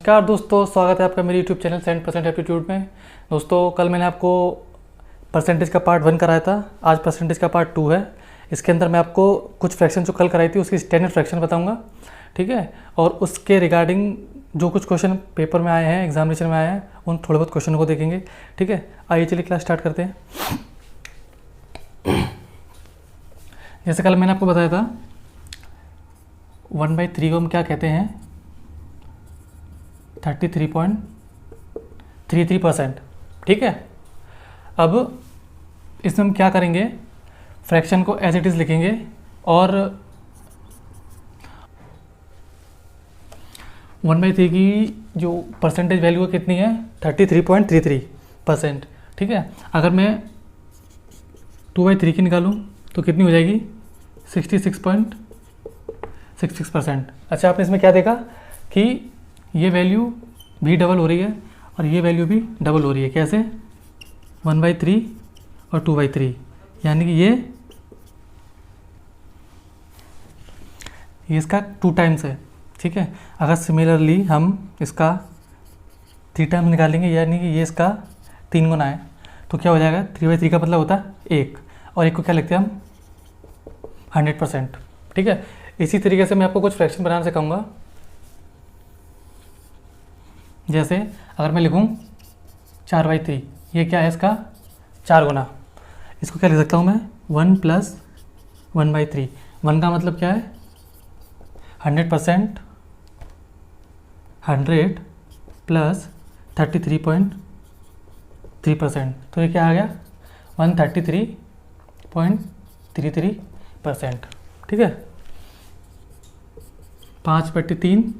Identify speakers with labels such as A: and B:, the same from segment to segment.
A: नमस्कार दोस्तों, स्वागत है आपका मेरे YouTube चैनल 100% एप्टीट्यूड में। दोस्तों, कल मैंने आपको परसेंटेज का पार्ट 1 कराया था, आज परसेंटेज का पार्ट 2 है। इसके अंदर मैं आपको कुछ फ्रैक्शन जो कल कराई थी उसकी स्टैंडर्ड फ्रैक्शन बताऊंगा, ठीक है। और उसके रिगार्डिंग जो कुछ क्वेश्चन पेपर में आए हैं, एग्जामिनेशन में आए हैं, उन थोड़े बहुत क्वेश्चन को देखेंगे, ठीक है। आइए चलिए क्लास स्टार्ट करते हैं। जैसे कल मैंने आपको बताया था 1/3 को हम क्या कहते हैं, 33.33%, ठीक है। अब इसमें हम क्या करेंगे, फ्रैक्शन को एज इट इज़ लिखेंगे और 1/3 की जो परसेंटेज वैल्यू है कितनी है, 33.33%, ठीक है। अगर मैं 2/3 की निकालूं तो कितनी हो जाएगी, 66.66%। अच्छा, आपने इसमें क्या देखा कि ये वैल्यू भी डबल हो रही है और ये वैल्यू भी डबल हो रही है। कैसे, 1/3 और 2/3, यानी कि ये इसका 2 टाइम्स है, ठीक है। अगर सिमिलरली हम इसका 3 टाइम्स निकालेंगे, यानी कि ये इसका 3 गुना है, तो क्या हो जाएगा, 3/3 का मतलब होता है 1, और 1 को क्या लिखते हैं हम, 100%, ठीक है। इसी तरीके से मैं आपको कुछ फ्रैक्शन बनाना सिखाऊंगा। जैसे अगर मैं लिखूं 4/3, ये क्या है, इसका 4 गुना, इसको क्या लिख सकता हूं मैं, 1 + 1/3। 1 का मतलब क्या है, 100%, 100 + 33.3%, तो ये क्या आ गया, 133.33%, ठीक है। 5/3,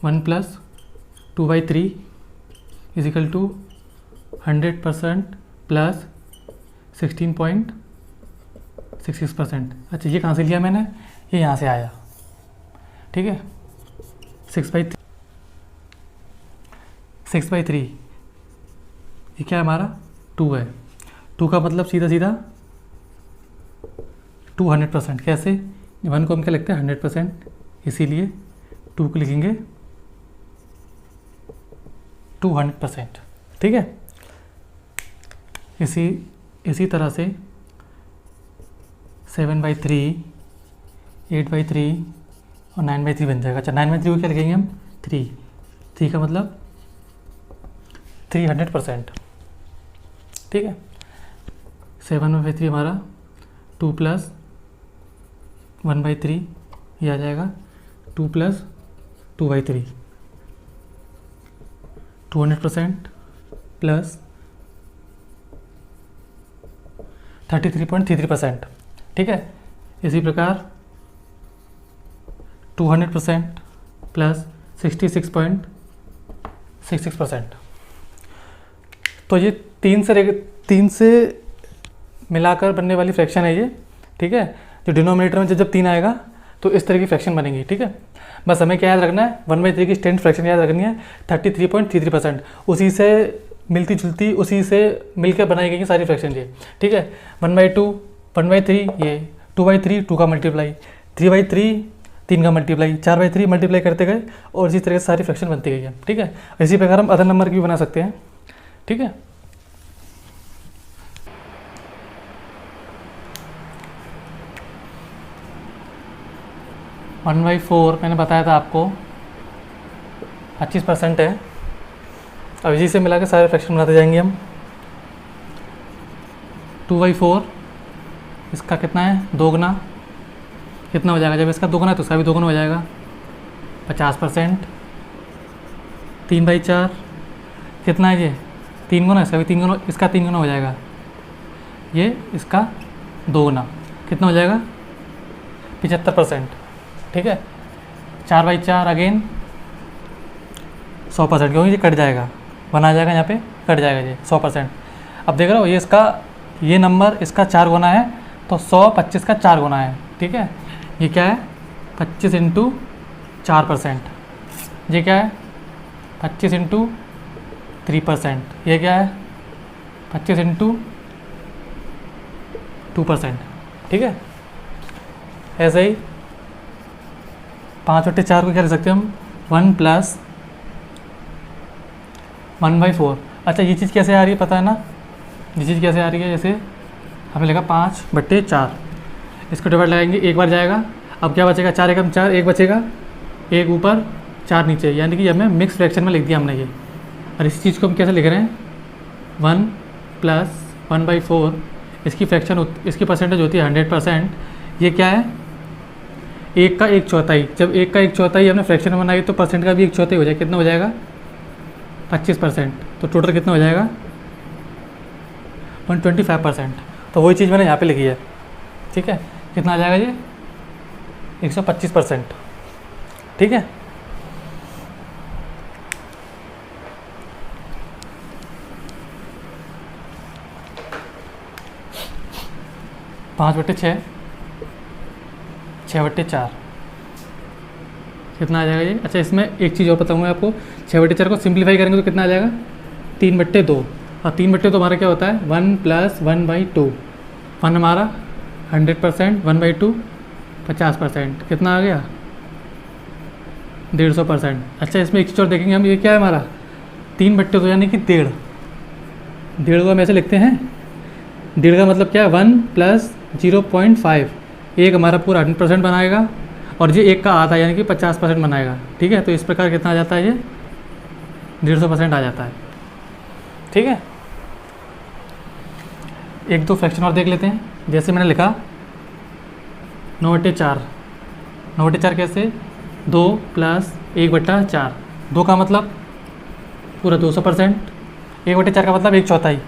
A: 1 + 2/3 = 100% + 16.66%। अच्छा, ये कहाँ से लिया मैंने, ये यहाँ से आया, ठीक है। 6/3 ये क्या है हमारा, 2 है। 2 का मतलब सीधा सीधा 200%। कैसे, 1 को हम क्या लिखते हैं, 100%, इसीलिए 2 को लिखेंगे 200%, ठीक है। इसी तरह से 7/3, 8/3 और 9/3 बन जाएगा। अच्छा, 9/3 को क्या लिखेंगे हम, 3 का मतलब 300%, ठीक है। 7/3 हमारा 2 + 1/3, ये आ जाएगा 2 + 2/3, 200% + 33.33%, ठीक है। इसी प्रकार 200% + 66.66%। तो ये 3 से मिलाकर बनने वाली फ्रैक्शन है ये, ठीक है। जो डिनोमिनेटर में जब 3 आएगा तो इस तरह की फ्रैक्शन बनेगी, ठीक है। बस हमें क्या याद रखना है, 1/3 की स्टैंडर्ड फ्रैक्शन याद रखनी है, 33.33%। उसी से मिलती जुलती, उसी से मिलकर बनाई गई सारी फ्रैक्शन ये, ठीक है। 1/2, 1/3, ये 2/3, 2 का मल्टीप्लाई, 3/3, 3 का मल्टीप्लाई, 4/3 मल्टीप्लाई करते गए और इसी तरह से सारी फ्रैक्शन बनती गई है, ठीक है। इसी प्रकार हम अदर नंबर की भी बना सकते हैं, ठीक है। वन बाई 4 मैंने बताया था आपको 25% है। अब इसी से मिला के सारे फ्रैक्शन बनाते जाएंगे हम। 2/4 इसका कितना है, 2 गुना, कितना हो जाएगा, जब इसका 2 गुना तो इसका भी 2 गुना हो जाएगा, 50%। 3/4 कितना है, ये 3 गुना, इसका भी 3 गुना, इसका 3 गुना हो जाएगा, ये इसका 2 गुना, कितना हो जाएगा, 75%, ठीक है। 4/4 अगेन 100%, क्योंकि ये कट जाएगा, बना जाएगा, यहाँ पे कट जाएगा ये 100%। अब देख रहे हो, ये इसका, ये नंबर इसका 4 गुना है, तो 100 25 का 4 गुना है, ठीक है। ये क्या है, 25 × 4%, ये क्या है, 25 × 3%, ये क्या है, 25 × 2%, ठीक है। ऐसे ही 5/4 को क्या लिख सकते हैं हम, 1 + 1/4। अच्छा ये चीज़ कैसे आ रही है पता है ना, ये चीज़ कैसे आ रही है, जैसे हमने लिखा 5/4, इसको डिवाइड लगाएंगे, एक बार जाएगा, अब क्या बचेगा, 4 एकम 4, एक बचेगा, एक ऊपर 4 नीचे, यानी कि हमें मिक्स फ्रैक्शन में लिख दिया हमने ये। और इस चीज़ को हम कैसे लिख रहे हैं, 1 + 1/4, इसकी फ्रैक्शन इसकी परसेंटेज होती है 100%। ये क्या है, एक का एक चौथाई। जब एक का एक चौथाई हमने फ्रैक्शन में बनाई तो परसेंट का भी एक चौथाई हो जाएगा, कितना हो जाएगा 25%। तो टोटल कितना हो जाएगा 125%। तो वही चीज़ मैंने यहाँ पे लिखी है, ठीक है। कितना आ जाएगा ये 125%, ठीक है। पाँच बटे 6, 6/4 कितना आ जाएगा ये। अच्छा इसमें एक चीज़ और बताऊँगा आपको, 6/4 को सिंप्लीफाई करेंगे तो कितना आ जाएगा 3/2। और 3/2 हमारा क्या होता है 1 + 1/2। 1 हमारा 100%, 1/2 50%, कितना आ गया 150%। अच्छा इसमें एक चीज़ और देखेंगे हम, ये क्या है हमारा 3/2 यानी कि 1.5। 1.5 को हम ऐसे लिखते हैं, 1.5 का मतलब क्या है 1 + 0.5। एक हमारा पूरा 100% बनाएगा और ये एक का आधा यानी कि 50% बनाएगा, ठीक है। तो इस प्रकार कितना आ जाता है ये 150% आ जाता है, ठीक है। एक दो फ्रैक्शन और देख लेते हैं। जैसे मैंने लिखा 9/4। 9/4 कैसे, 2 + 1/4। 2 का मतलब पूरा 200%, 1/4 का मतलब एक चौथाई,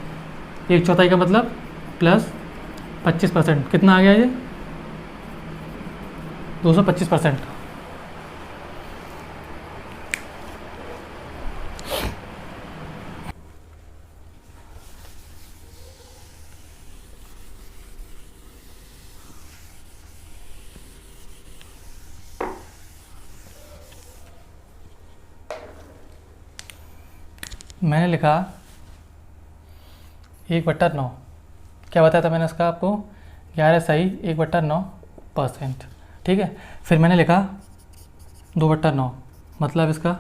A: एक चौथाई का मतलब प्लस 25%, कितना आ गया ये 225%। मैंने लिखा 1/9, क्या बताया था मैंने इसका आपको, 11 सही 1/9%, ठीक है। फिर मैंने लिखा 2/9, मतलब इसका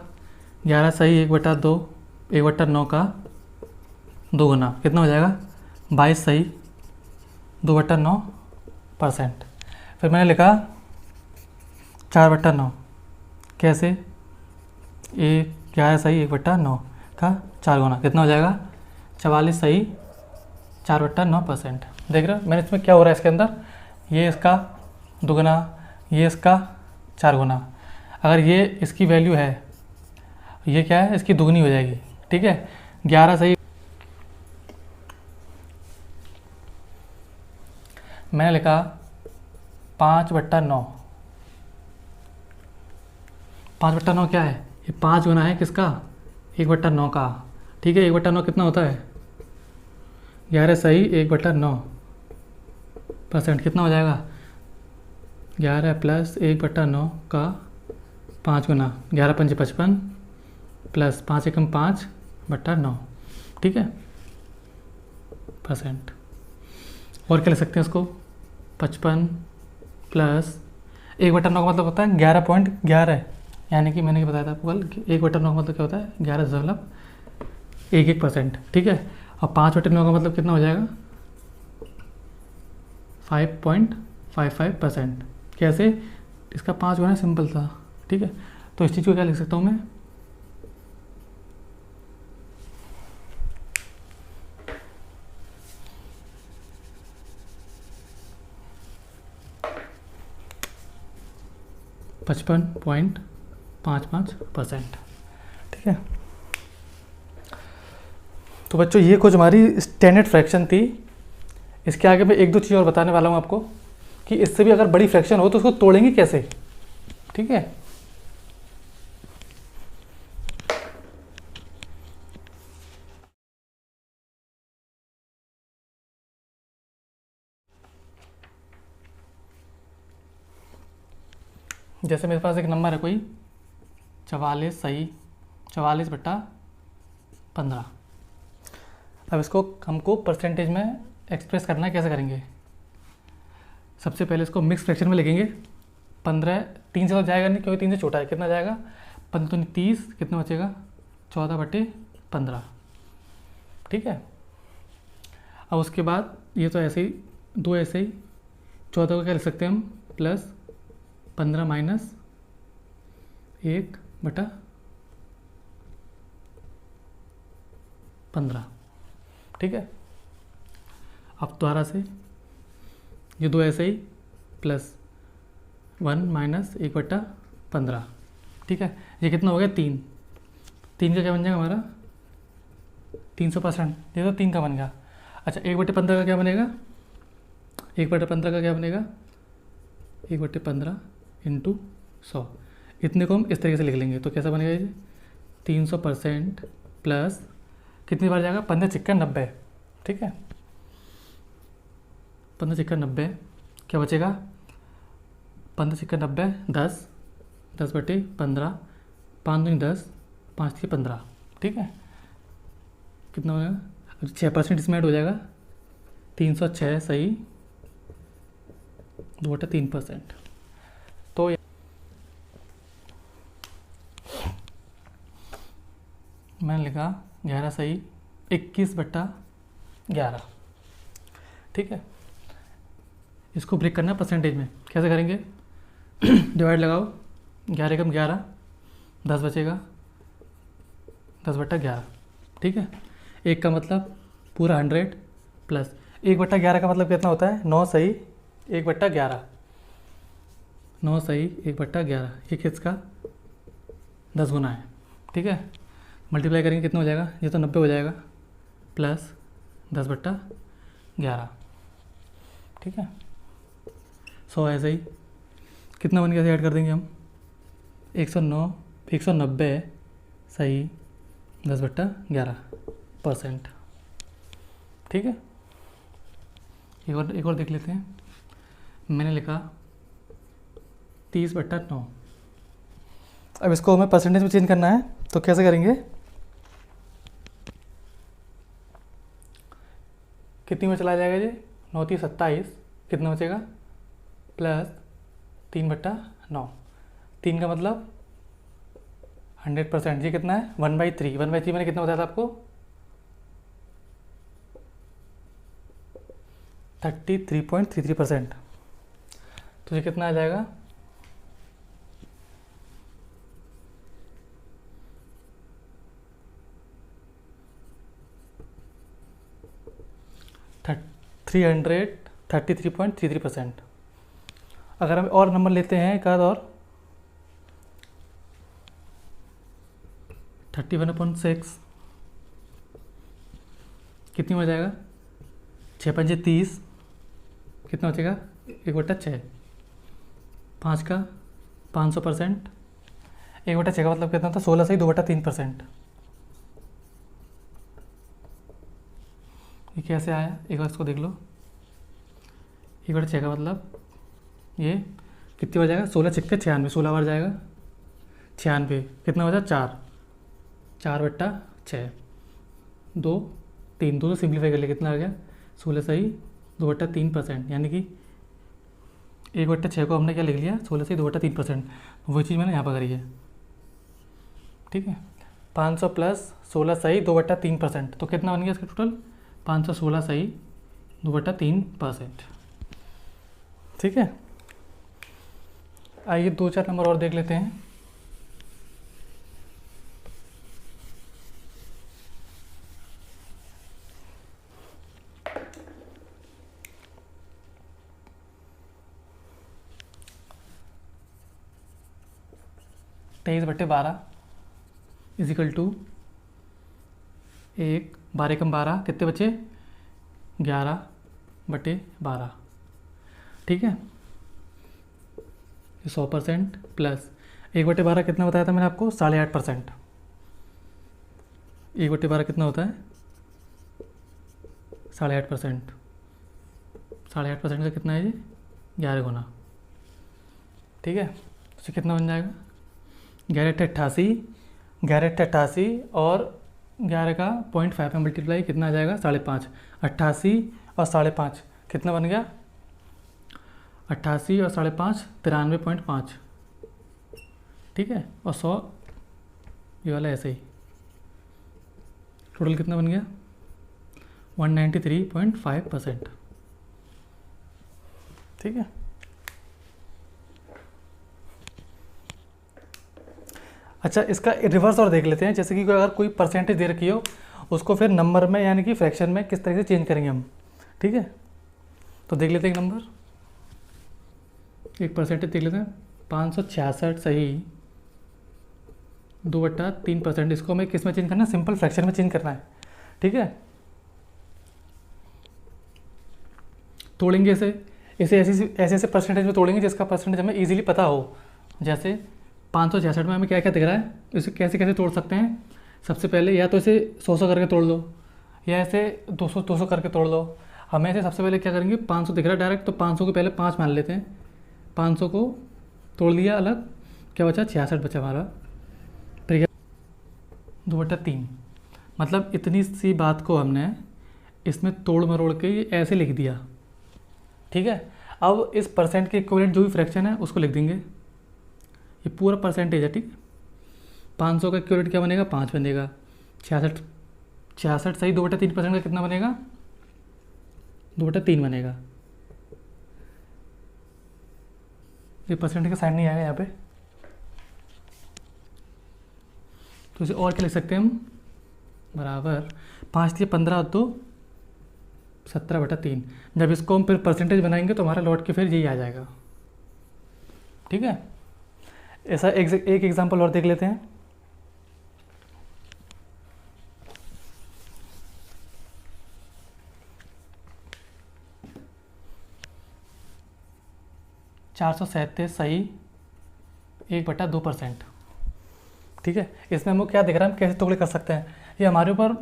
A: 11 सही 1/2, 1/9 का 2 गुना, कितना हो जाएगा 22 सही 2/9%। फिर मैंने लिखा 4/9, कैसे, 11 सही 1/9 का 4 गुना, कितना हो जाएगा 44 सही 4/9%। देख रहे हो मैंने इसमें क्या हो रहा है, इसके अंदर ये इसका दुगना, ये इसका 4 गुना। अगर ये इसकी वैल्यू है, ये क्या है इसकी दुगनी हो जाएगी, ठीक है। 11 सही, मैंने लिखा 5/9। 5/9 क्या है, ये 5 गुना है किसका 1/9 का, ठीक है। 1/9 कितना होता है 11 सही 1/9%, कितना हो जाएगा 11 + 1/9 का 5 गुना, 11 × 5 = 55 प्लस 5 × 5/9, ठीक है %। और क्या लिख सकते हैं इसको 55 प्लस 1/9 का मतलब होता है 11.11, यानी कि मैंने बताया था आपको कल कि 1/9 का मतलब क्या होता है 11.11%, ठीक है। और 5/9 का मतलब कितना हो जाएगा 5.55%, कैसे, इसका 5 गुना सिंपल था, ठीक है। तो इस चीज़ को क्या लिख सकता हूँ मैं 55.55%, ठीक है। तो बच्चों ये कुछ हमारी स्टैंडर्ड फ्रैक्शन थी। इसके आगे मैं एक दो चीज़ और बताने वाला हूँ आपको कि इससे भी अगर बड़ी फ्रैक्शन हो तो उसको तोड़ेंगे कैसे, ठीक है। जैसे मेरे पास एक नंबर है कोई 44 सही 44/15। अब इसको हमको परसेंटेज में एक्सप्रेस करना है, कैसे करेंगे, सबसे पहले इसको मिक्स फ्रैक्शन में लिखेंगे। 15 3 से तो जाएगा नहीं क्योंकि 3 से छोटा है, कितना जाएगा 15 30, कितना बचेगा 14/15, 15। ठीक है, अब उसके बाद ये तो ऐसे ही, दो ऐसे ही, 14 को क्या लिख सकते हैं हम, प्लस 15 माइनस 1/15। ठीक है, अब दोबारा से ये दो ऐसे ही, प्लस 1 माइनस 1/15। ठीक है, ये कितना हो गया, 3। 3 का क्या बन जाएगा हमारा, 300%। ये तो 3 का बन गया। अच्छा, 1/15 का क्या बनेगा, 1/15 का क्या बनेगा, 1/15 इंटू 100। इतने को हम इस तरीके से लिख लेंगे तो कैसा बनेगा ये, 300% प्लस कितनी बार जाएगा, 15 चिक्का 90। ठीक है, 15 चिक्का 90, क्या बचेगा, 15 चिक्का 90, 10, 10/15, 5 दूनी 10, 5 3 15। ठीक है, कितना बनेगा, 6% इसमें ऐड हो जाएगा, 306 सही, 2/3%। तो मैंने लिखा 11 सही, 21/11। ठीक है, इसको ब्रेक करना परसेंटेज में, कैसे करेंगे, डिवाइड लगाओ, 11 कम 11, 10 बचेगा, 10/11। ठीक है, एक का मतलब पूरा 100 प्लस 1/11 का मतलब कितना होता है, 9 सही 1/11, 9 सही 1/11। ये किसका 10 गुना है। ठीक है, मल्टीप्लाई करेंगे कितना हो जाएगा, ये तो 90 हो जाएगा, प्लस 10/11। ठीक है, 100 ऐसे ही, कितना बन गया, ऐड कर देंगे हम, 190 सही 10/11%। ठीक है, एक और देख लेते हैं। मैंने लिखा 30/9। अब इसको हमें परसेंटेज में चेंज करना है, तो कैसे करेंगे, कितनी में चला जाएगा ये, 9 3 27, कितना बचेगा, प्लस 3/9। 3 का मतलब 100%। ये कितना है, 1/3। 1/3 मैंने कितना बताया था आपको, 33.33%। तो ये कितना आ जाएगा, 333.33%। अगर हम और नंबर लेते हैं एक आध और, 31/6 कितनी हो जाएगा, 6×5 30, कितना बचेगा, 1/6। 5 का 500%, 1/6 का मतलब कितना था, 16 सही 2/3%। ये कैसे आया, एक बार इसको देख लो, 1/6 का मतलब ये कितनी बार जाएगा, 16 6 96, 16 बार जाएगा, 96, कितना हो जाएगा, 4/6, 2 3, 2 तो सिंप्लीफाई कर लिया, कितना आ गया, 16 सही 2/3%। यानी कि 1/6 को हमने क्या लिख लिया, 16 सही 2/3%। वही चीज़ मैंने यहाँ पर करी है। ठीक है, 500 प्लस 16 सही 2/3%, तो कितना बन गया इसका टोटल, 516 सही 2/3%। ठीक है, आइए 2-4 नंबर और देख लेते हैं। तेईस बटे 12 इजिकल टू 1, 12 कम 12, कितने बचे, 11/12। ठीक है, 100% प्लस 1/12 कितना बताया था मैंने आपको, 8.5%। 1/12 कितना होता है, 8.5%। 8.5% का कितना है ये, 11 गुना। ठीक है, तो कितना बन जाएगा, 11/88, 11/88 और 11 का 0.5 में मल्टीप्लाई कितना आ जाएगा, 5.5। 88 और 5.5 कितना बन गया, 88 और 5.5 93.5। ठीक है, और 100 ये वाला ऐसे ही टोटल कितना बन गया 193.5%। ठीक है। अच्छा, इसका रिवर्स और देख लेते हैं। जैसे कि अगर कोई परसेंटेज दे रखी हो, उसको फिर नंबर में यानी कि फ्रैक्शन में किस तरह से चेंज करेंगे हम। ठीक है, तो देख लेते हैं एक नंबर, एक परसेंटेज देख लेते हैं। 566 सही 2/3%। इसको हमें किस में चेंज करना है, सिंपल फ्रैक्शन में चेंज करना है। ठीक है, तोड़ेंगे इसे ऐसे परसेंटेज में तोड़ेंगे जिसका परसेंटेज हमें इजीली पता हो। जैसे 566 में हमें क्या क्या दिख रहा है, इसे कैसे कैसे तोड़ सकते हैं। सबसे पहले या तो इसे 100 करके तोड़ लो, या ऐसे 200 करके तोड़ लो। हमें ऐसे सबसे पहले क्या करेंगे, 500 दिख रहा है डायरेक्ट, तो 500 को पहले 5 मान लेते हैं। 500 को तोड़ लिया अलग, क्या बचा 66 बचा हमारा। फिर 2/3, मतलब इतनी सी बात को हमने इसमें तोड़ मरोड़ के ये ऐसे लिख दिया। ठीक है, अब इस परसेंट के इक्विवेलेंट जो भी फ्रैक्शन है उसको लिख देंगे। ये पूरा परसेंटेज है। ठीक, 500 का इक्विवेलेंट क्या बनेगा 5 बनेगा। 66 सही 2/3% का कितना बनेगा 2/3 बनेगा। ये परसेंटेज का साइन नहीं आएगा यहाँ पे, तो इसे और क्या लिख सकते हैं हम, बराबर 5 दिए 15 तो 17/3। जब इसको हम फिर परसेंटेज बनाएंगे तो हमारा लौट के फिर यही आ जाएगा। ठीक है, ऐसा एक एग्जांपल और देख लेते हैं। $437 सही 1/2%। ठीक है, इसमें हमको क्या दिख रहा है, हम कैसे टुकड़े कर सकते हैं। ये हमारे ऊपर,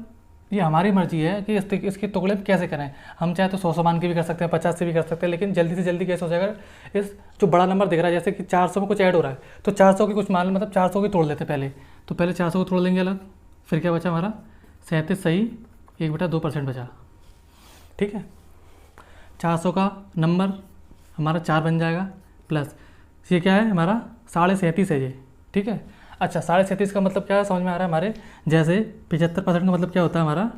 A: ये हमारी मर्जी है कि इसके टुकड़े कैसे करें। हम चाहे तो 100 मान के भी कर सकते हैं, 50 से भी कर सकते हैं, लेकिन जल्दी से जल्दी कैसे हो जाएगा। इस जो बड़ा नंबर दिख रहा है, जैसे कि 400 में कुछ ऐड हो रहा है, तो 400 की कुछ मान, मतलब 400 की तोड़ लेते हैं पहले। तो पहले 400 को तोड़ लेंगे अलग, फिर क्या बचा हमारा 37 सही 1/2% बचा। ठीक है, 400 का नंबर हमारा 4 बन जाएगा, प्लस ये क्या है हमारा 37.5 है ये। ठीक है, अच्छा 37.5 का मतलब क्या है समझ में आ रहा है हमारे। जैसे 75% का मतलब क्या होता है हमारा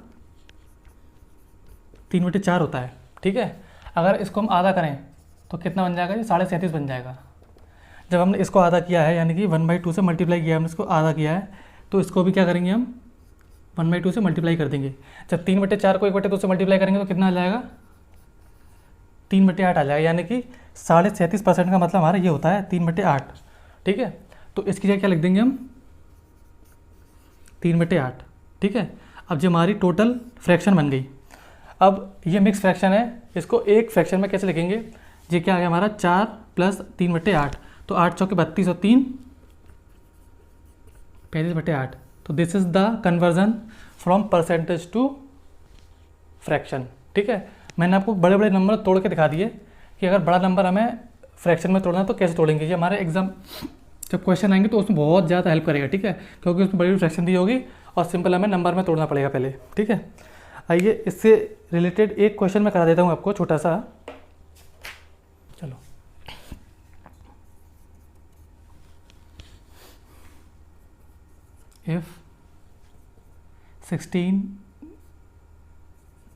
A: 3/4 होता है। ठीक है, अगर इसको हम आधा करें तो कितना बन जाएगा, ये 37.5 बन जाएगा। जब हमने इसको आधा किया है, यानी कि 1/2 से मल्टीप्लाई किया है, हमने इसको आधा किया है, तो इसको भी क्या करेंगे हम 1/2 से मल्टीप्लाई कर देंगे। जब 3/4 को 1/2 से मल्टीप्लाई करेंगे तो कितना आ जाएगा 3/8 आ जाएगा, यानी कि 37.5% का मतलब हमारा ये होता है 3/8। ठीक है, तो इसकी जगह क्या लिख देंगे हम 3/8। ठीक है, अब जो हमारी टोटल फ्रैक्शन बन गई। अब ये मिक्स फ्रैक्शन है, इसको एक फ्रैक्शन में कैसे लिखेंगे। ये क्या आ गया हमारा 4 + 3/8, तो 8 चौके 32 और 3 35/8। तो this is the conversion from percentage to fraction. ठीक है, मैंने आपको बड़े बड़े नंबर तोड़ के दिखा दिए कि अगर बड़ा नंबर हमें फ्रैक्शन में तोड़ना है तो कैसे तोड़ेंगे। ये हमारे एग्जाम जब क्वेश्चन आएंगे तो उसमें बहुत ज़्यादा हेल्प करेगा। ठीक है, क्योंकि उसमें बड़ी फ्रैक्शन दी होगी और सिंपल हमें नंबर में तोड़ना पड़ेगा पहले। ठीक है, आइए इससे रिलेटेड एक क्वेश्चन मैं करा देता हूँ आपको छोटा सा। चलो, if 16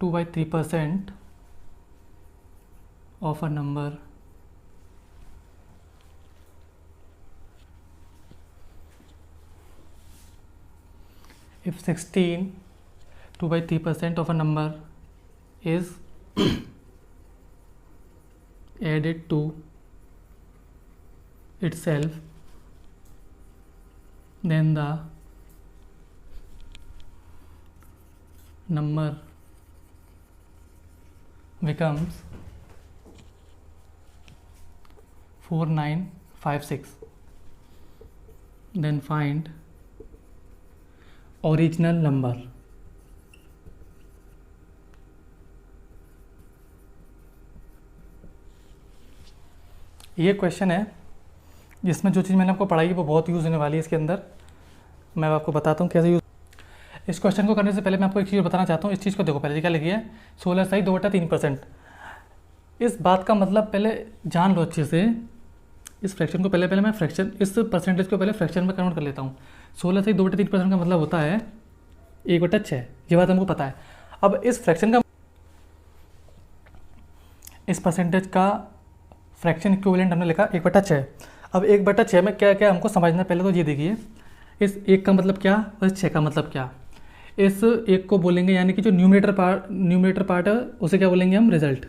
A: 2/3% of a number if 16 2/3% of a number is added to itself, then the number becomes 4956. Then find original number. ये क्वेश्चन है जिसमें जो चीज़ मैंने आपको पढ़ाई है वो बहुत यूज़ होने वाली है इसके अंदर। मैं आपको बताता हूँ कैसे यूज़। इस क्वेश्चन को करने से पहले मैं आपको एक चीज़ बताना चाहता हूँ। इस चीज़ को देखो, पहले क्या लिखी है 16 सही 2/3%। इस बात का मतलब पहले जान लो अच्छे से। इस फ्रैक्शन को पहले मैं फ्रैक्शन, इस परसेंटेज को पहले फ्रैक्शन में कन्वर्ट कर लेता हूँ। 16 सही 2/3% का मतलब होता है 1/6, ये बात हमको पता है। अब इस फ्रैक्शन का, इस परसेंटेज का फ्रैक्शन इक्विवेलेंट हमने लिखा 1/6। अब 1/6 में क्या क्या हमको समझना है, पहले तो ये देखिए इस 1 का मतलब क्या और इस 6 का मतलब क्या। इस 1 को बोलेंगे यानी कि जो न्यूमरेटर पार्ट है उसे क्या बोलेंगे हम, रिजल्ट।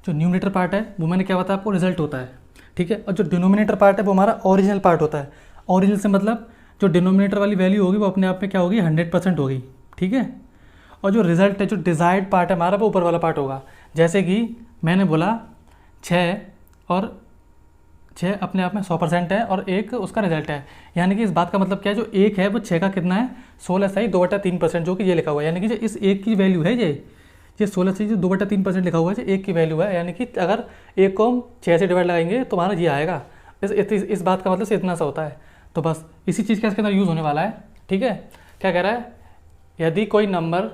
A: जो न्यूमरेटर पार्ट है वो मैंने क्या बताया आपको, रिजल्ट होता है, ठीक है। और जो डिनोमिनेटर पार्ट है वो हमारा ओरिजिनल पार्ट होता है। ओरिजिनल से मतलब जो डिनोमिनेटर वाली वैल्यू होगी वो अपने आप में क्या होगी, 100% होगी, ठीक है। और जो रिजल्ट है, जो डिज़ायर्ड पार्ट है हमारा, वो ऊपर वाला पार्ट होगा। जैसे कि मैंने बोला 6 और 6 अपने आप में 100% है और 1 उसका रिजल्ट है, यानी कि इस बात का मतलब क्या है, जो 1 है वो 6 का कितना है, 16 सही 2/3%, जो कि ये लिखा हुआ है। यानी कि जो इस 1 की वैल्यू है, ये 16 से जो 2/3% लिखा हुआ है, जो 1 की वैल्यू है, यानी कि अगर 1 को हम 6 से डिवाइड लगाएंगे तो हमारा ये आएगा। इस बात का मतलब से इतना सा होता है। तो बस इसी चीज़ का इसके अंदर यूज़ होने वाला है, ठीक है। क्या कह रहा है, यदि कोई नंबर,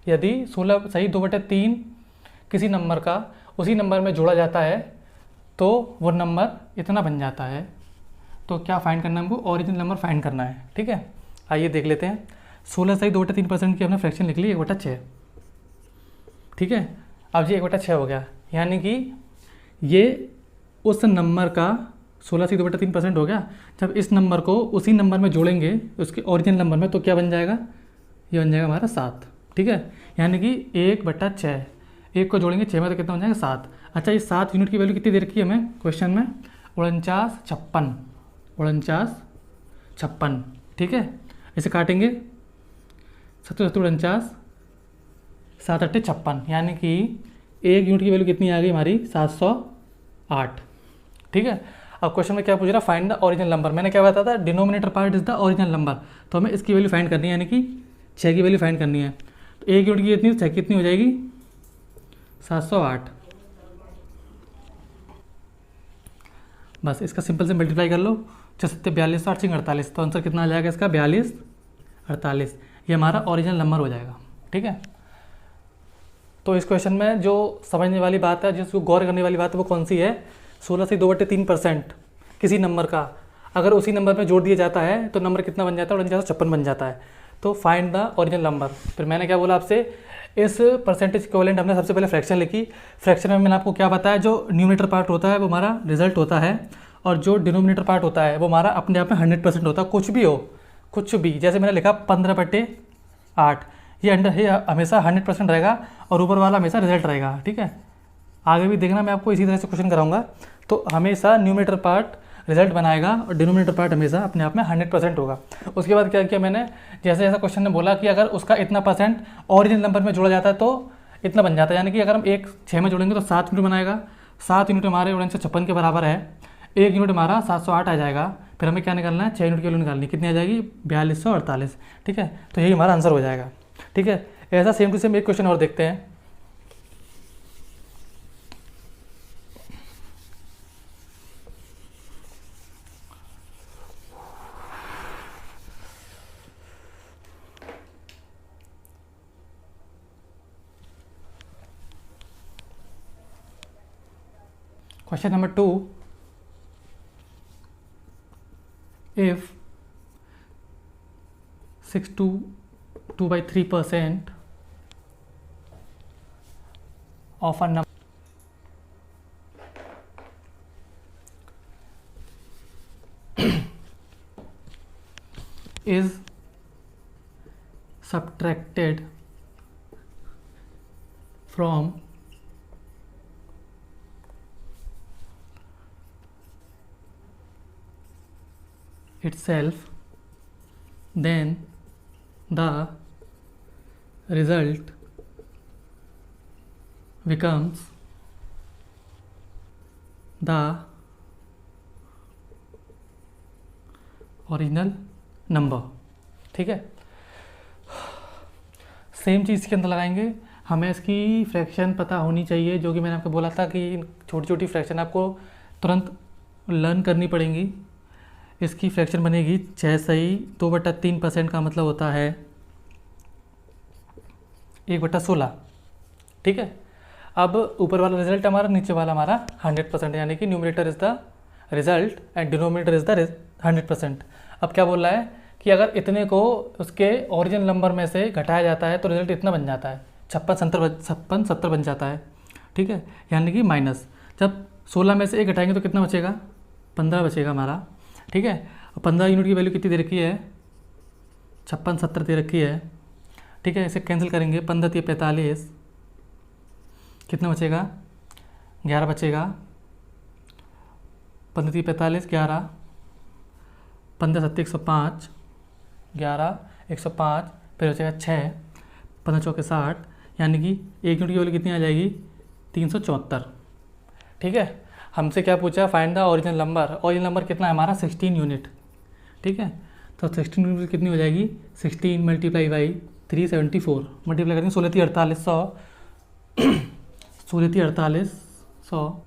A: यदि 16 सही 2/3 किसी नंबर का उसी नंबर में जोड़ा जाता है तो वो नंबर इतना बन जाता है। तो क्या फाइंड करना है हमको, ओरिजिनल नंबर फाइंड करना है, ठीक है। आइए देख लेते हैं। 16 सही 2/3% की हमने फ्रैक्शन लिख ली 1/6, ठीक है। अब ये 1/6 हो गया, यानी कि ये उस नंबर का 16 से 2/3% हो गया। जब इस नंबर को उसी नंबर में जोड़ेंगे उसके ओरिजिनल नंबर में तो क्या बन जाएगा, ये बन जाएगा हमारा 7, ठीक है। यानी कि 1/6, 1 को जोड़ेंगे 6 में तो कितना बन जाएगा 7। अच्छा, ये 7 यूनिट की वैल्यू कितनी दे रखी है हमें क्वेश्चन में, 49, ठीक है। इसे काटेंगे 7 7 56, यानी कि 1 यूनिट की वैल्यू कितनी आ गई हमारी, 708, ठीक है। अब क्वेश्चन में क्या पूछ रहा, फाइंड द ओरिजिनल नंबर। मैंने क्या बताया था, denominator part is the original number, तो हमें इसकी वैल्यू फाइंड करनी है, यानी कि 6 की वैल्यू फाइंड करनी है। तो 1 यूनिट की कितनी, 6 कितनी हो जाएगी, 708। बस इसका सिंपल से मल्टीप्लाई कर लो, 6 42 8 48, तो आंसर कितना आ जाएगा इसका, 42 48। ये हमारा ओरिजिनल नंबर हो जाएगा, ठीक है। तो इस क्वेश्चन में जो समझने वाली बात है, जिसको गौर करने वाली बात है, वो कौन सी है, 16 से 2/3% किसी नंबर का अगर उसी नंबर में जोड़ दिया जाता है तो नंबर कितना बन जाता है, 4956 बन जाता है। तो फाइंड द ओरिजिनल नंबर। फिर मैंने क्या बोला आपसे, इस परसेंटेज इक्विवेलेंट हमने सबसे पहले फ्रैक्शन लिखी। फ्रैक्शन में मैंने आपको क्या बताया, जो न्यूमरेटर पार्ट होता है वो हमारा रिजल्ट होता है और जो डिनोमिनेटर पार्ट होता है वो हमारा अपने आप में 100% होता है, कुछ भी हो, कुछ भी। जैसे मैंने लिखा 15/8, ये हमेशा 100% रहेगा और ऊपर वाला हमेशा रिजल्ट रहेगा, ठीक है। आगे भी देखना, मैं आपको इसी तरह से क्वेश्चन कराऊंगा। तो हमेशा न्यूमरेटर पार्ट रिजल्ट बनाएगा और डिनोमिनेटर पार्ट हमेशा अपने आप में 100% होगा। उसके बाद क्या किया मैंने, जैसे जैसा क्वेश्चन ने बोला कि अगर उसका इतना % ओरिजिनल नंबर में जोड़ा जाता है तो इतना बन जाता है, यानी कि अगर हम 1 6 में जोड़ेंगे तो 7 यूनिट बनाएगा। 7 यूनिट हमारे 4956 के बराबर है, 1 यूनिट हमारा 708 आ जाएगा। फिर हमें क्या निकालना है, 6 यूनिट की वैल्यू निकालनी, कितनी आ जाएगी, 4248, ठीक है। तो यही हमारा आंसर हो जाएगा, ठीक है। ऐसा सेम टू सेम एक क्वेश्चन और देखते हैं। Question number 2, if 6.2/3% of a number is subtracted from itself, then the result becomes the original number, ठीक है। सेम चीज़ के अंदर लगाएंगे, हमें इसकी फ्रैक्शन पता होनी चाहिए, जो कि मैंने आपको बोला था कि छोटी छोटी फ्रैक्शन आपको तुरंत लर्न करनी पड़ेंगी। इसकी फ्रैक्शन बनेगी 6 सही 2/3% का मतलब होता है 1/16, ठीक है। अब ऊपर वाला रिजल्ट हमारा, नीचे वाला हमारा 100%, यानी कि numerator is the result and denominator is the 100%। अब क्या बोल रहा है कि अगर इतने को उसके ओरिजिनल नंबर में से घटाया जाता है तो रिजल्ट इतना बन जाता है, 56 बन जाता है। ठीक है, यानी कि माइनस, जब 16 में से 1 घटाएंगे तो कितना बचेगा, 15 बचेगा हमारा। ठीक है, और 15 यूनिट की वैल्यू कितनी दे रखी है, 56 दे रखी है। ठीक है, इसे कैंसिल करेंगे, 15 × 45, कितना बचेगा, 11 बचेगा। 15 × 45 11, 15 × 7 105, 11 105, फिर बचेगा 6, 15 × 4 60, यानी कि 1 यूनिट की वैल्यू कितनी आ जाएगी, 374। ठीक है, हमसे क्या पूछा, find the original number. Original number कितना है हमारा, 16 यूनिट। ठीक है, तो 16 यूनिट कितनी हो जाएगी, 16 × 374, मल्टीप्लाई करेंगे 16 × 48 100, 16 × 48 100,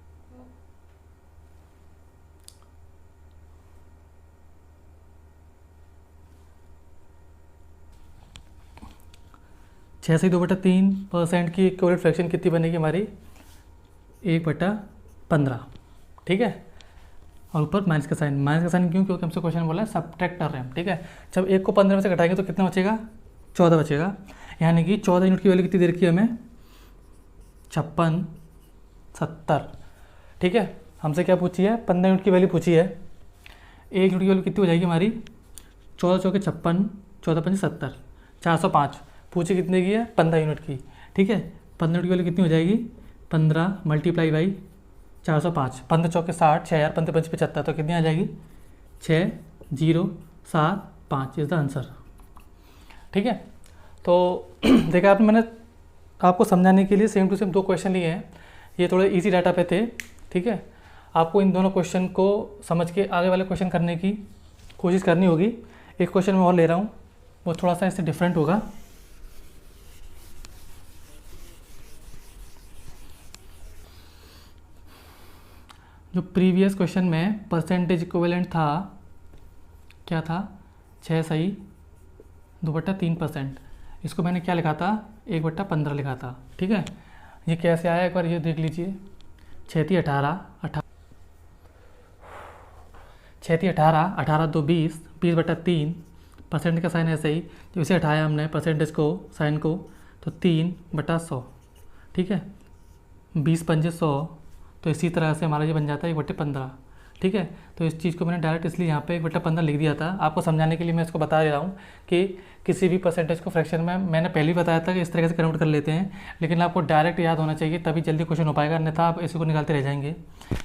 A: 6 से 2/3% की इक्विवेलेंट फ्रैक्शन कितनी बनेगी हमारी, 1/15। ठीक है, और ऊपर माइनस का साइन क्यों, क्योंकि हमसे क्वेश्चन बोला है सब्ट्रैक्ट कर रहे हैं हम। ठीक है, जब 1 को 15 में से घटाएंगे तो कितना बचेगा, 14 बचेगा। यानी कि 14 यूनिट की वैल्यू कितनी दे रखी है हमें, 56 70। ठीक है, हमसे क्या पूछी है, 15 यूनिट की वैल्यू पूछी है। 1 यूनिट की वैल्यू कितनी हो जाएगी हमारी, 14 × 4 = 56, 14 × 5 = 70, 405। पूछी कितने की है, 15 यूनिट की। ठीक है, 15 यूनिट की वैल्यू कितनी हो जाएगी, 15 × 405, 15 × 4 = 60, 6000, 15 × 5 = 75, तो कितनी आ जाएगी, 6075 इज़ द आंसर। ठीक है, तो देखा आपने, मैंने आपको समझाने के लिए सेम टू सेम 2 क्वेश्चन लिए हैं। ये थोड़े इजी डाटा पे थे। ठीक है, आपको इन दोनों क्वेश्चन को समझ के आगे वाले क्वेश्चन करने की कोशिश करनी होगी। एक क्वेश्चन मैं और ले रहा हूँ, वो थोड़ा सा इससे डिफरेंट होगा। जो प्रीवियस क्वेश्चन में परसेंटेज इक्विवेलेंट था, क्या था, 6 सही 2/3%। इसको मैंने क्या लिखा था, 1/15 लिखा था। ठीक है, ये कैसे आया एक बार ये देख लीजिए। 6 × 18, 18 2 20, 20/3, परसेंट का साइन ऐसे ही, तो इसे हटाया हमने परसेंटेज को, साइन को, तो 3/100। ठीक है, 20 × 5 = 100, तो इसी तरह से हमारा ये बन जाता है 1/15। ठीक है, तो इस चीज़ को मैंने डायरेक्ट इसलिए यहाँ पे 1/15 लिख दिया था। आपको समझाने के लिए मैं इसको बता दे रहा हूँ कि किसी भी परसेंटेज को फ्रैक्शन में, मैंने पहले ही बताया था कि इस तरह से कन्वर्ट कर लेते हैं, लेकिन आपको डायरेक्ट याद होना चाहिए, तभी जल्दी क्वेश्चन हो पाएगा, अन्यथा आप इसी को निकालते रह जाएंगे।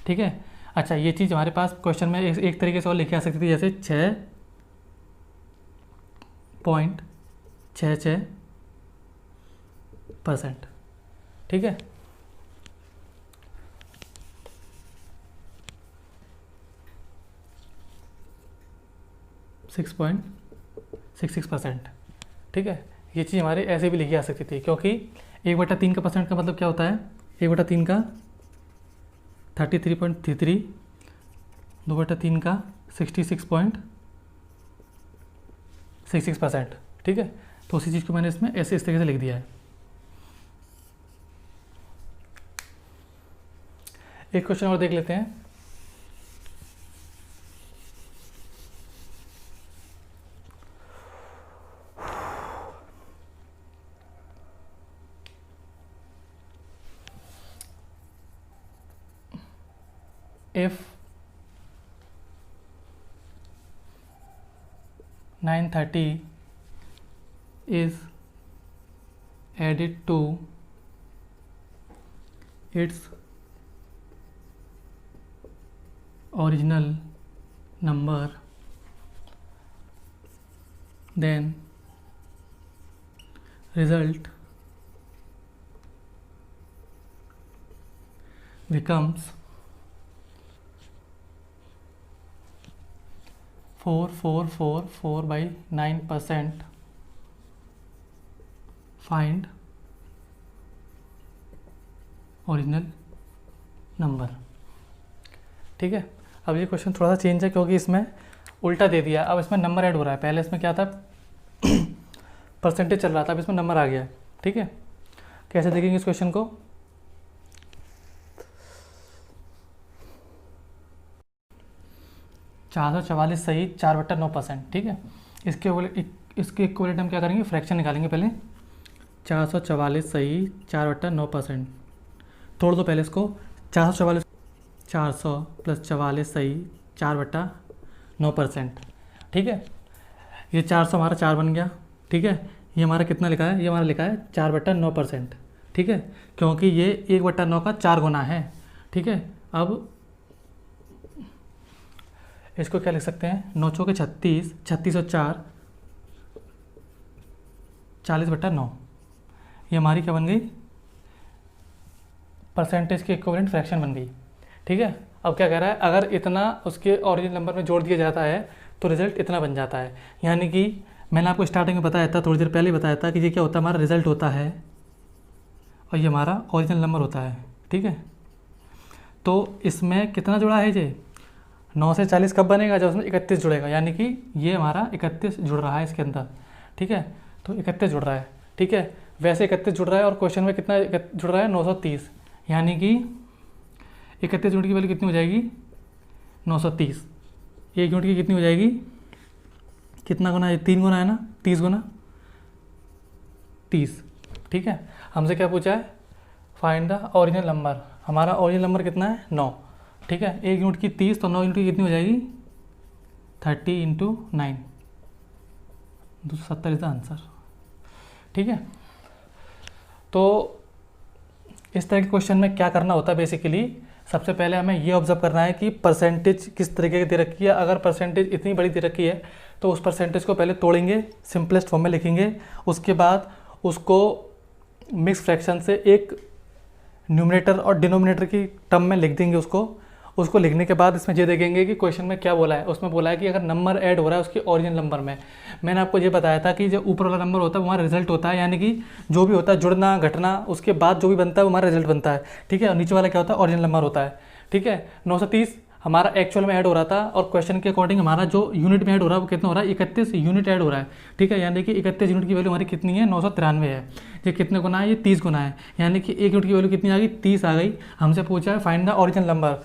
A: ठीक है, अच्छा, ये चीज़ हमारे पास क्वेश्चन में एक तरीके से और लिखी आ सकती थी, जैसे 6.66%। ठीक है, सिक्स 6.66%। ठीक है, ये चीज़ हमारे ऐसे भी लिखी आ सकती थी, क्योंकि 1/3 का परसेंट का मतलब क्या होता है, 1/3 का 33.33, 2/3 का 66.66%। ठीक है, तो उसी चीज़ को मैंने इसमें ऐसे इस तरीके से लिख दिया है। एक क्वेश्चन और देख लेते हैं। If 930 is added to its original number, then result becomes 4444/9%. Find original number. ठीक है, अब ये क्वेश्चन थोड़ा सा चेंज है, क्योंकि इसमें उल्टा दे दिया। अब इसमें नंबर ऐड हो रहा है, पहले इसमें क्या था, परसेंटेज चल रहा था, अब इसमें नंबर आ गया है। ठीक है, कैसे देखेंगे इस क्वेश्चन को, 444 सही 4/9%, ठीक है। इसके इक्वलेंट हम क्या करेंगे, फ्रैक्शन निकालेंगे पहले। 444 सही 4/9%, तोड़ दो पहले इसको। 444 400 + 44 सही 4/9%, ठीक है। ये 400 हमारा 4 बन गया, ठीक है। ये हमारा कितना लिखा है, ये हमारा लिखा है 4/9%, ठीक है, क्योंकि ये 1/9 का 4 गुना है, ठीक है। अब इसको क्या लिख सकते हैं, 9 चौके 36, 36 और 4 40/9। ये हमारी क्या बन गई, परसेंटेज की इक्विवेलेंट फ्रैक्शन बन गई, ठीक है। अब क्या कह रहा है, अगर इतना उसके ओरिजिनल नंबर में जोड़ दिया जाता है तो रिजल्ट इतना बन जाता है। यानी कि मैंने आपको स्टार्टिंग में बताया था, थोड़ी देर पहले बताया था कि ये क्या होता है, हमारा रिजल्ट होता है और ये हमारा ओरिजिनल नंबर होता है, ठीक है। तो इसमें कितना जुड़ा है, ये 9 से 40 कब बनेगा, जब उसमें 31 जुड़ेगा। यानी कि ये हमारा 31 जुड़ रहा है इसके अंदर, ठीक है। तो 31 जुड़ रहा है, ठीक है। वैसे 31 जुड़ रहा है और क्वेश्चन में कितना जुड़ रहा है, 930। यानी कि 31 यूनिट की वैल्यू कितनी हो जाएगी, 930। 1 यूनिट की कितनी हो जाएगी, कितना गुना है, 3 गुना है ना, 30 गुना 30, ठीक है। हमसे क्या पूछा है, फाइंड द ओरिजिनल नंबर। हमारा ओरिजिनल नंबर कितना है, 9, ठीक है। 1 यूनिट की 30, तो 9 यूनिट की कितनी हो जाएगी, 30 × 9, 270 इज द आंसर, ठीक है। तो इस तरह के क्वेश्चन में क्या करना होता है, बेसिकली सबसे पहले हमें ये ऑब्जर्व करना है कि परसेंटेज किस तरीके की दे रखी है। अगर परसेंटेज इतनी बड़ी दे रखी है तो उस परसेंटेज को पहले तोड़ेंगे, सिंपलेस्ट फॉर्म में लिखेंगे, उसके बाद उसको मिक्स फ्रैक्शन से एक न्यूमरेटर और डिनोमिनेटर की टर्म में लिख देंगे। उसको लिखने के बाद इसमें ये देखेंगे कि क्वेश्चन में क्या बोला है। उसमें बोला है कि अगर नंबर ऐड हो रहा है उसके ओरिजिनल नंबर में, मैंने आपको ये बताया था कि जो ऊपर वाला नंबर होता है वो हमारा रिजल्ट होता है। यानी कि जो भी होता है जुड़ना घटना, उसके बाद जो भी बनता है वो हमारा रिजल्ट बनता है, ठीक है। और नीचे वाला क्या होता है, ओरिजिनल नंबर होता है, ठीक है। 930 हमारा एक्चुअल में ऐड हो रहा था और क्वेश्चन के अकॉर्डिंग हमारा जो यूनिट में ऐड हो रहा है वो कितना हो रहा है, 31 यूनिट ऐड हो रहा है, ठीक है। यानी कि 31 यूनिट की वैल्यू हमारी कितनी है, 993 है। ये कितने गुना है, ये 30 गुना है। यानी कि 1 यूनिट की वैल्यू कितनी आ गई, 30 आ गई। हमसे पूछा है फाइंड द ओरिजिनल नंबर।